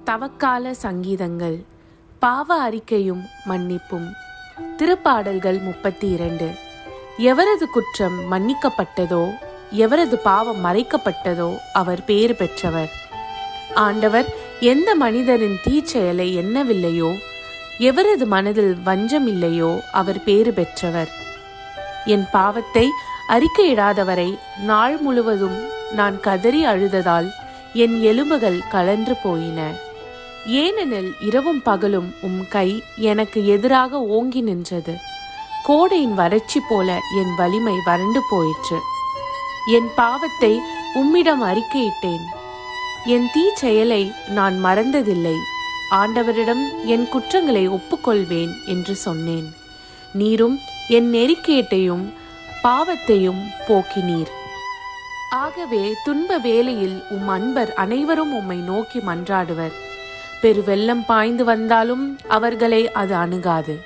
தவக்கால சங்கீதங்கள். பாவ அறிக்கையும் மன்னிப்பும். திருப்பாடல்கள் 32. எவரது குற்றம் மன்னிக்கப்பட்டதோ, எவரது பாவம் மறைக்கப்பட்டதோ அவர் பேறு பெற்றவர். ஆண்டவர் எந்த மனிதரின் தீச்செயலை எண்ணவில்லையோ, எவரது மனதில் வஞ்சம் இல்லையோ அவர் பேறு பெற்றவர். என் பாவத்தை அறிக்கையிடாதவரை நாள் முழுவதும் நான் கதறி அழுததால் என் எலும்புகள் கலன்று போயின. ஏனெனில் இரவும் பகலும் கை எனக்கு எதிராக ஓங்கி நின்றது. கோடையின் வறட்சி போல என் வலிமை வறண்டு போயிற்று. என் பாவத்தை உம்மிடம் அறிக்கையிட்டேன். என் தீச்செயலை நான் மறந்ததில்லை. ஆண்டவரிடம் என் குற்றங்களை ஒப்புக்கொள்வேன் என்று சொன்னேன். நீரும் என் நெறிக்கேட்டையும் பாவத்தையும் போக்கினீர். ஆகவே துன்ப வேளையில் அன்பர் அனைவரும் உம்மை நோக்கி மன்றாடுவர். பெருவெள்ளம் பாய்ந்து வந்தாலும் அவர்களை அது அணுகாது.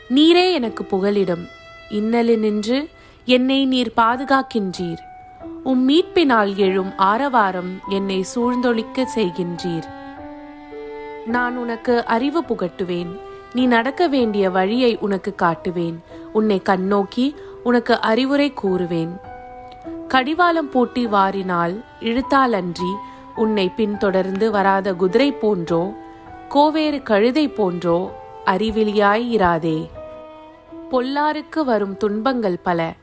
நீரே எனக்கு புகலிடம். இன்னலினின்று என்னை நீர் பாதுகாக்கின்றீர். மீட்பினால் எழும் ஆரவாரம் என்னை சூழ்ந்தொழிக்க செய்கின்றீர். நான் உனக்கு அறிவு புகட்டுவேன். நீ நடக்க வேண்டிய வழியை உனக்கு காட்டுவேன். உன்னை கண்ணோக்கி உனக்கு அறிவுரை கூறுவேன். கடிவாளம் பூட்டி வாரினால் இழுத்தாலன்றி உன்னை பின்தொடர்ந்து வராத குதிரை போன்றோ கோவேறு கழுதை போன்றோ அறிவிலியாய் இராதே. பொல்லாருக்கு வரும் துன்பங்கள் பல.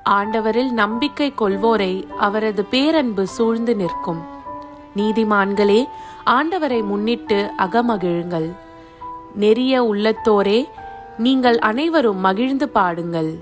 ஆண்டவரில் நம்பிக்கை கொள்வோரை அவரது பேரன்பு சூழ்ந்து நிற்கும். நீதிமான்களே, ஆண்டவரை முன்னிட்டு அகமகிழுங்கள். நெறிய உள்ளத்தோரே, நீங்கள் அனைவரும் மகிழ்ந்து பாடுங்கள்.